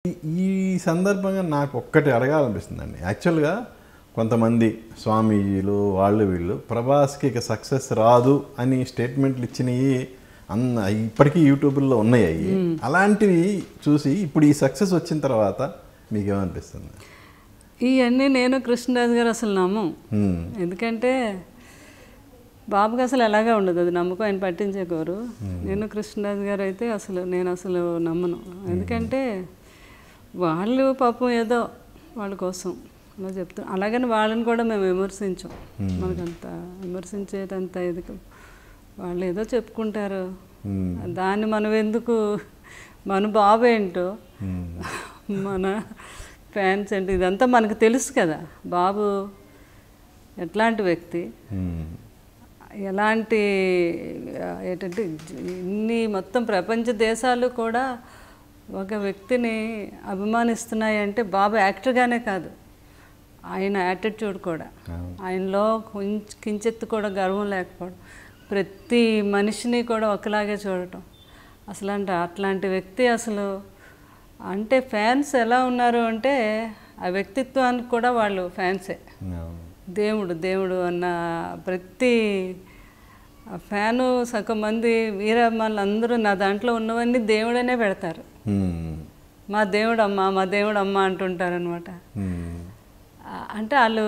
ఈ సందర్భంగా నాకు ఒక్కటి అడగాలనిపిస్తుందండి. యాక్చువల్‌గా కొంతమంది స్వామీజీలు వాళ్ళు వీళ్ళు ప్రభాస్‌కి ఇక సక్సెస్ రాదు అని స్టేట్మెంట్లు ఇచ్చినవి ఇప్పటికీ యూట్యూబ్‌లో ఉన్నాయి అవి. అలాంటివి చూసి ఇప్పుడు ఈ సక్సెస్ వచ్చిన తర్వాత మీకేమనిపిస్తుంది? ఇవన్నీ నేను కృష్ణరాజు గారు అసలు నమ్మం. ఎందుకంటే బాబుకి అసలు ఎలాగా ఉండదు, అది నమ్మకం ఆయన పట్టించేకోరు. నేను కృష్ణరాజు గారు అయితే నేను అసలు నమ్మను. ఎందుకంటే వాళ్ళు పాపం ఏదో వాళ్ళ కోసం అలా చెప్తాం. అలాగని వాళ్ళని కూడా మేము విమర్శించాం. మనకంత విమర్శించేటంత ఇది వాళ్ళు ఏదో చెప్పుకుంటారు, దాన్ని మనం ఎందుకు, మన బాబు ఏంటో మన ఫ్యాన్స్ ఏంటో ఇదంతా మనకు తెలుసు కదా. బాబు ఎట్లాంటి వ్యక్తి, ఎలాంటి ఏంటంటే ఇన్ని మొత్తం ప్రపంచ దేశాలు కూడా ఒక వ్యక్తిని అభిమానిస్తున్నాయంటే బాబు యాక్టర్గానే కాదు, ఆయన యాటిట్యూడ్ కూడా, ఆయనలో కించెత్తు కూడా గర్వం లేకపోవడం, ప్రతి మనిషిని కూడా ఒకలాగే చూడటం, అట్లాంటి వ్యక్తి అసలు అంటే ఫ్యాన్స్ ఎలా ఉన్నారు అంటే ఆ వ్యక్తిత్వానికి కూడా వాళ్ళు ఫ్యాన్సే. దేవుడు అన్న ప్రతి ఫ్యాను సగం మంది వీరమ్మలు అందరూ నా దాంట్లో ఉన్నవన్నీ దేవుడనే పెడతారు. మా దేవుడు అమ్మ అంటుంటారనమాట. అంటే వాళ్ళు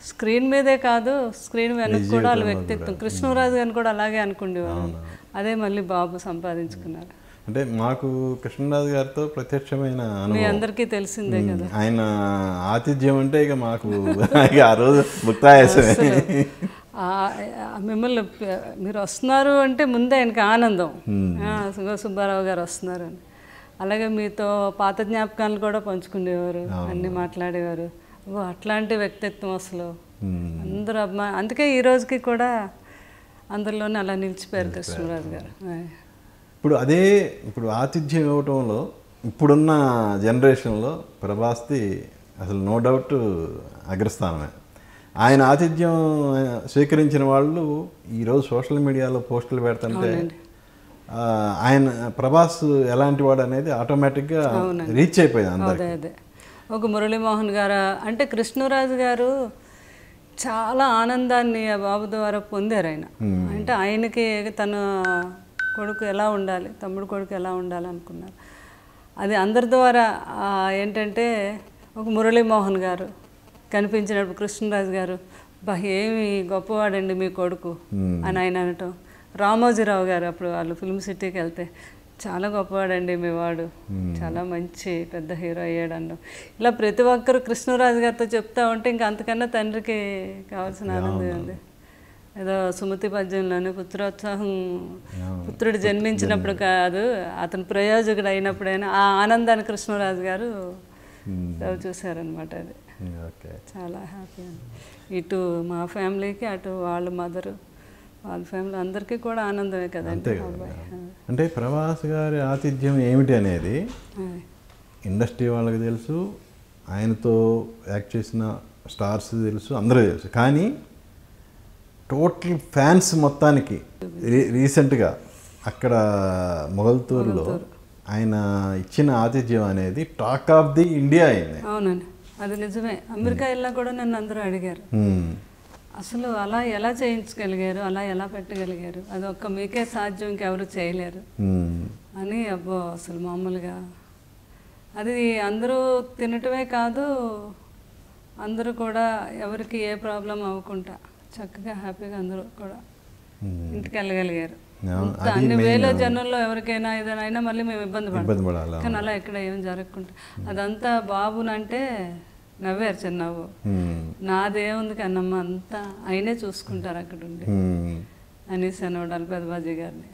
స్క్రీన్ మీదే కాదు, స్క్రీన్ వెనక కూడా వాళ్ళ వ్యక్తిత్వం. కృష్ణరాజు గారిని కూడా అలాగే అనుకునేవారు. అదే మళ్ళీ బాబు సంపాదించుకున్నారు. అంటే మాకు కృష్ణరాజు గారితో ప్రత్యక్షమైన మీ అందరికీ తెలిసిందే కదా. ఆయన ఆతిథ్యం అంటే ఇక మాకు ఆ రోజు ముక్తాయాసమే. మిమ్మల్ని మీరు వస్తున్నారు అంటే ముందే ఆయనకి ఆనందం, సుబ్బారావు గారు వస్తున్నారు అని. అలాగే మీతో పాత జ్ఞాపకాలను కూడా పంచుకునేవారు, అన్నీ మాట్లాడేవారు. అట్లాంటి వ్యక్తిత్వం అసలు అందరూ అందుకే ఈ రోజుకి కూడా అందరిలోనే అలా నిలిచిపోయారు కృష్ణరాజు గారు. ఇప్పుడు ఆతిథ్యం ఇవ్వటంలో ఇప్పుడున్న జనరేషన్లో ప్రభాస్ది అసలు నో డౌట్ అగ్రస్థానమే. ఆయన ఆతిథ్యం స్వీకరించిన వాళ్ళు ఈరోజు సోషల్ మీడియాలో పోస్టులు పెడుతుంటే ఆయన ప్రభాస్ ఎలాంటి వాడు అనేది ఆటోమేటిక్గా రీచ్ అయిపోయింది అందరికీ. అదే ఒక మురళీమోహన్ గారు అంటే కృష్ణరాజు గారు చాలా ఆనందాన్ని ఆ బాబు ద్వారా పొందారు ఆయన. అంటే ఆయనకి తన కొడుకు ఎలా ఉండాలి, తమ్ముడు కొడుకు ఎలా ఉండాలి అనుకున్నారు. అది అందరి ద్వారా ఏంటంటే ఒక మురళీమోహన్ గారు కనిపించినప్పుడు కృష్ణరాజు గారు ఏమి గొప్పవాడండి మీ కొడుకు అని ఆయన అనటం. రామోజీరావు గారు అప్పుడు వాళ్ళు ఫిల్మ్ సిటీకి వెళ్తే చాలా గొప్పవాడండి మీ వాడు, చాలా మంచి పెద్ద హీరో అయ్యాడు అన్నాం. ఇలా ప్రతి ఒక్కరు కృష్ణరాజు గారితో చెప్తా ఉంటే ఇంకా అంతకన్నా తండ్రికి కావాల్సిన ఆనందం ఉంది. ఏదో సుమతి పద్యంలోనే పుత్రోత్సాహం, పుత్రుడు జన్మించినప్పుడు కాదు అతను ప్రయోజకుడు అయినప్పుడైనా ఆ ఆనందాన్ని కృష్ణరాజు గారు చూశారనమాట. అది చాలా హ్యాపీ అండి. ఇటు మా ఫ్యామిలీకి అటు వాళ్ళ మదరు వాళ్ళ ఫ్యామిలీ అందరికీ కూడా ఆనందమే కదండి. అంటే ప్రభాస్ గారి ఆతిథ్యం ఏమిటి అనేది ఇండస్ట్రీ వాళ్ళకి తెలుసు, ఆయనతో యాక్ట్ చేసిన స్టార్స్ తెలుసు, అందరూ తెలుసు. కానీ టోటల్ ఫ్యాన్స్ మొత్తానికి రీసెంట్గా అక్కడ మొగల్తూరులో ఆయన ఇచ్చిన ఆతిథ్యం అనేది టాక్ ఆఫ్ ది ఇండియా అయింది. అవునండి, అది నిజమే. అమెరికా వెళ్ళా కూడా నన్ను అందరూ అడిగారు అసలు అలా ఎలా చేయించగలిగారు, అలా ఎలా పెట్టగలిగారు, అది ఒక్క మీకే సాధ్యం, ఇంకెవరు చేయలేరు అని. అబ్బో అసలు మామూలుగా అది అందరూ తినటమే కాదు, అందరూ కూడా ఎవరికి ఏ ప్రాబ్లం అవ్వకుండా చక్కగా హ్యాపీగా అందరూ కూడా ఇంటికి వెళ్ళగలిగారు. అన్ని వేల జనంలో ఎవరికైనా ఏదైనా అయినా మళ్ళీ మేము ఇబ్బంది పడాలి, కానీ అలా ఎక్కడ ఏం జరగకుండా అదంతా బాబునంటే నవ్వారు చిన్నవ్వు. నాదేముంది కన్నమ్మ, అంతా ఆయనే చూసుకుంటారు అక్కడ ఉండి అనేసి అనేవాడు పెద్దబాజీ గారిని.